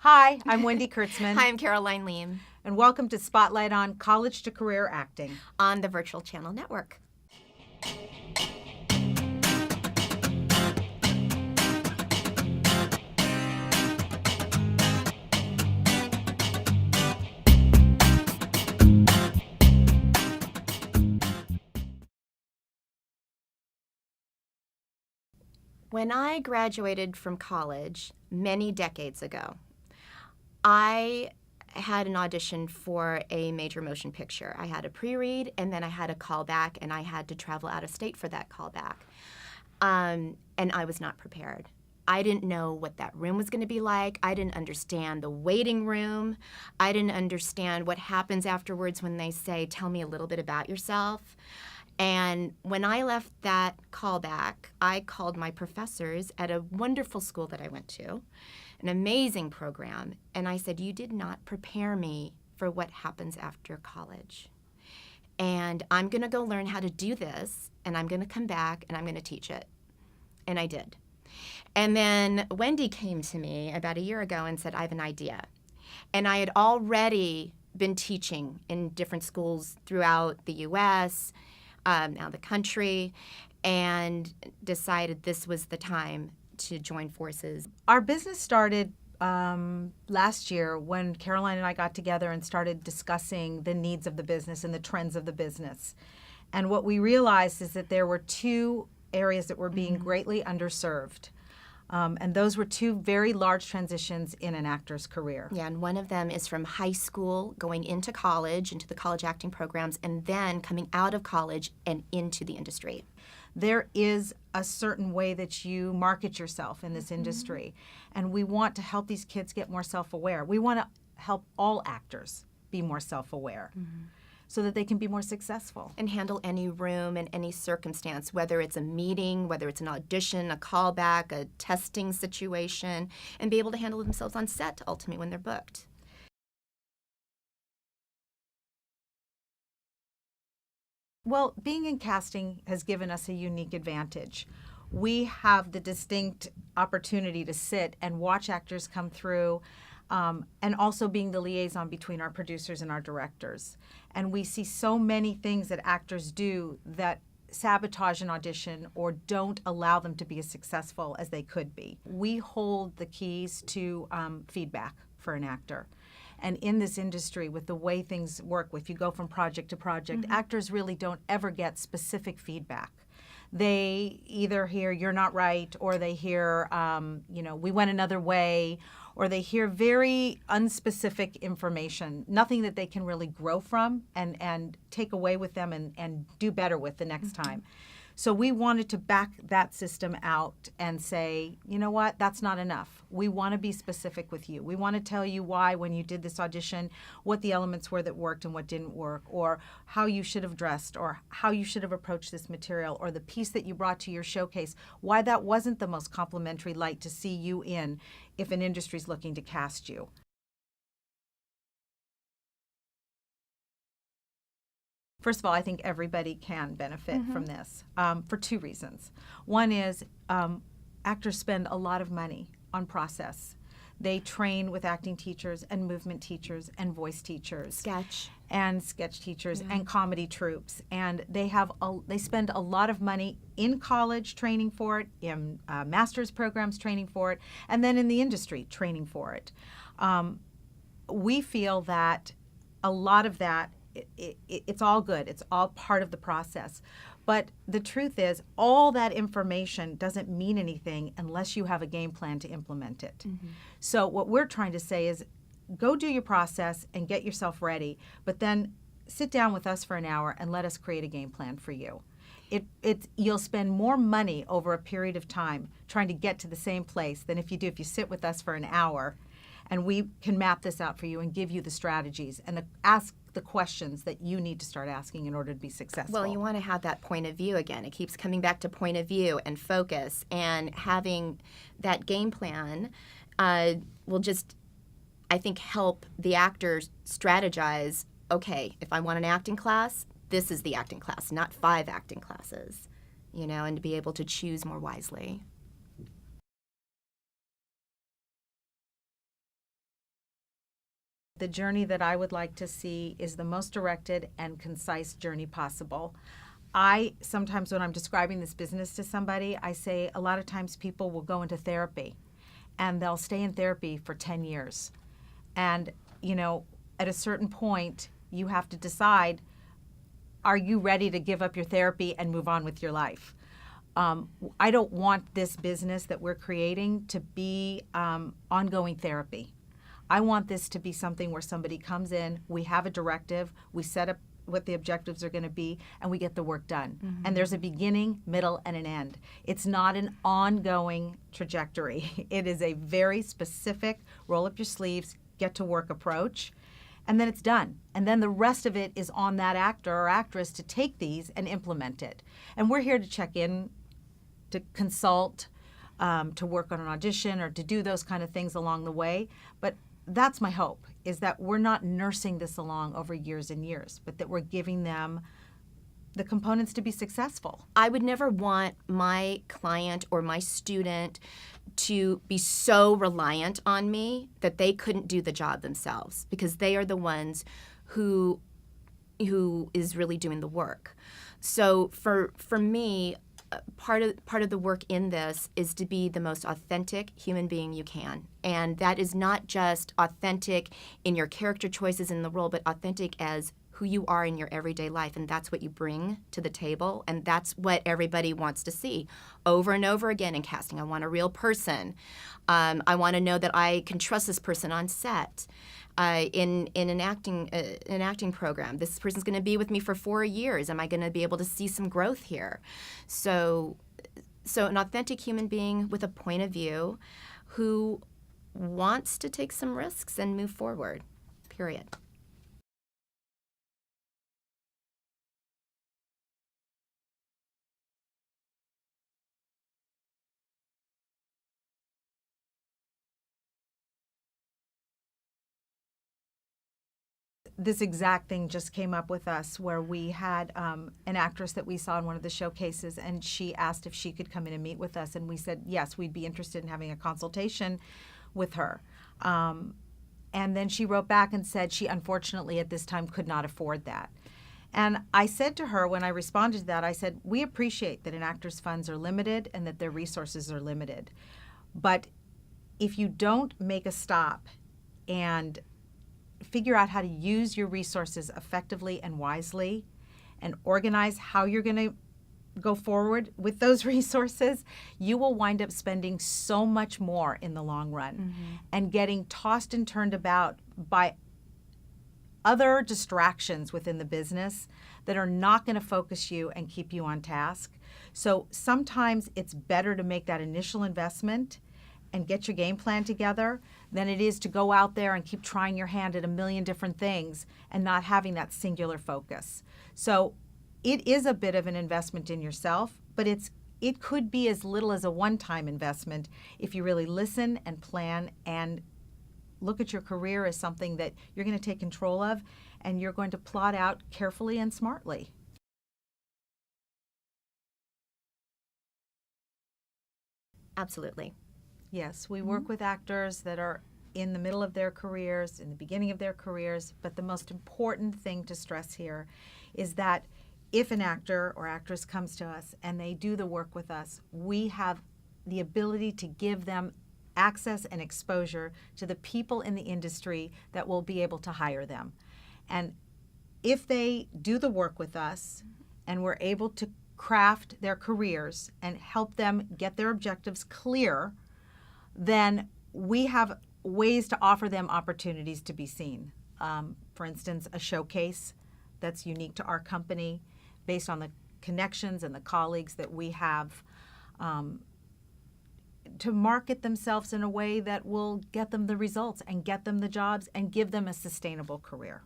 Hi, I'm Wendy Kurtzman. Hi, I'm Caroline Liem And welcome to Spotlight on College to Career Acting on the Virtual Channel Network. When I graduated from college many decades ago, I had an audition for a major motion picture. I had a pre-read, and then I had a callback, and I had to travel out of state for that callback. And I was not prepared. I didn't know what that room was going to be like. I didn't understand the waiting room. I didn't understand what happens afterwards when they say, tell me a little bit about yourself. And when I left that callback, I called my professors at a wonderful school that I went to, an amazing program, and I said, you did not prepare me for what happens after college. And I'm going to go learn how to do this, and I'm going to come back, and I'm going to teach it. And I did. And then Wendy came to me about a year ago and said, I have an idea. And I had already been teaching in different schools throughout the U.S., out the country, and decided this was the time to join forces. Our business started last year when Caroline and I got together and started discussing the needs of the business and the trends of the business. And what we realized is that there were two areas that were being greatly underserved. And those were two very large transitions in an actor's career. Yeah, and one of them is from high school going into college, into the college acting programs, and then coming out of college and into the industry. There is a certain way that you market yourself in this industry, and we want to help these kids get more self-aware. We want to help all actors be more self-aware so that they can be more successful. And handle any room and any circumstance, whether it's a meeting, whether it's an audition, a callback, a testing situation, and be able to handle themselves on set ultimately when they're booked. Well, being in casting has given us a unique advantage. We have the distinct opportunity to sit and watch actors come through, and also being the liaison between our producers and our directors. And we see so many things that actors do that sabotage an audition or don't allow them to be as successful as they could be. We hold the keys to feedback for an actor. And in this industry, with the way things work, if you go from project to project, actors really don't ever get specific feedback. They either hear, you're not right, or they hear, we went another way, or they hear very unspecific information, nothing that they can really grow from and take away with them and do better with the next time. So we wanted to back that system out and say, you know what, that's not enough. We want to be specific with you. We want to tell you why, when you did this audition, what the elements were that worked and what didn't work, or how you should have dressed, or how you should have approached this material, or the piece that you brought to your showcase, why that wasn't the most complimentary light to see you in if an industry's looking to cast you. First of all, I think everybody can benefit from this for two reasons. One is actors spend a lot of money on process. They train with acting teachers and movement teachers and voice teachers. Sketch teachers and comedy troupes. And they spend a lot of money in college training for it, in master's programs training for it, and then in the industry training for it. We feel that a lot of that it's all good. It's all part of the process. But the truth is, all that information doesn't mean anything unless you have a game plan to implement it. So what we're trying to say is, go do your process and get yourself ready, but then sit down with us for an hour and let us create a game plan for you. You'll spend more money over a period of time trying to get to the same place than if you sit with us for an hour, and we can map this out for you and give you the strategies and ask the questions that you need to start asking in order to be successful. Well, you want to have that point of view again. It keeps coming back to point of view and focus, and having that game plan will just, I think, help the actors strategize, okay, if I want an acting class, this is the acting class, not 5 acting classes, and to be able to choose more wisely. the journey that I would like to see is the most directed and concise journey possible. I sometimes, when I'm describing this business to somebody, I say a lot of times people will go into therapy and they'll stay in therapy for 10 years. And, you know, at a certain point, you have to decide, are you ready to give up your therapy and move on with your life? I don't want this business that we're creating to be ongoing therapy. I want this to be something where somebody comes in, we have a directive, we set up what the objectives are going to be, and we get the work done. Mm-hmm. And there's a beginning, middle, and an end. It's not an ongoing trajectory. It is a very specific roll up your sleeves, get to work approach, and then it's done. And then the rest of it is on that actor or actress to take these and implement it. And we're here to check in, to consult, to work on an audition, or to do those kind of things along the way. But that's my hope, is that we're not nursing this along over years and years, but that we're giving them the components to be successful. I would never want my client or my student to be so reliant on me that they couldn't do the job themselves, because they are the ones who is really doing the work. So for me, part of the work in this is to be the most authentic human being you can. And that is not just authentic in your character choices in the role, but authentic as who you are in your everyday life. And that's what you bring to the table. And that's what everybody wants to see over and over again in casting. I want a real person. I want to know that I can trust this person on set. In an acting program, this person's going to be with me for 4 years. Am I going to be able to see some growth here? So an authentic human being with a point of view who wants to take some risks and move forward, period. This exact thing just came up with us, where we had an actress that we saw in one of the showcases, and she asked if she could come in and meet with us, and we said yes, we'd be interested in having a consultation with her. And then she wrote back and said she unfortunately at this time could not afford that. And I said to her, when I responded to that, I said, we appreciate that an actor's funds are limited and that their resources are limited. But if you don't make a stop and figure out how to use your resources effectively and wisely, and organize how you're going to go forward with those resources, you will wind up spending so much more in the long run, and getting tossed and turned about by other distractions within the business that are not going to focus you and keep you on task. So sometimes it's better to make that initial investment and get your game plan together than it is to go out there and keep trying your hand at a million different things and not having that singular focus. So it is a bit of an investment in yourself, but it could be as little as a one-time investment if you really listen and plan and look at your career as something that you're going to take control of, and you're going to plot out carefully and smartly. Absolutely. Yes, we work with actors that are in the middle of their careers, in the beginning of their careers, but the most important thing to stress here is that if an actor or actress comes to us and they do the work with us, we have the ability to give them access and exposure to the people in the industry that will be able to hire them. And if they do the work with us and we're able to craft their careers and help them get their objectives clear, then we have ways to offer them opportunities to be seen. For instance, a showcase that's unique to our company based on the connections and the colleagues that we have, to market themselves in a way that will get them the results and get them the jobs and give them a sustainable career.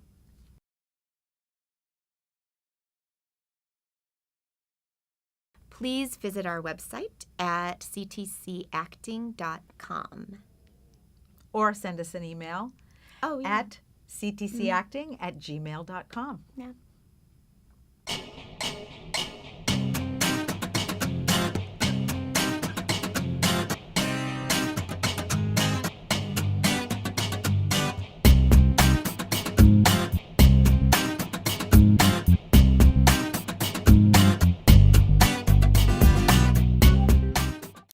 Please visit our website at ctcacting.com. Or send us an email at ctcacting@gmail.com. Yeah.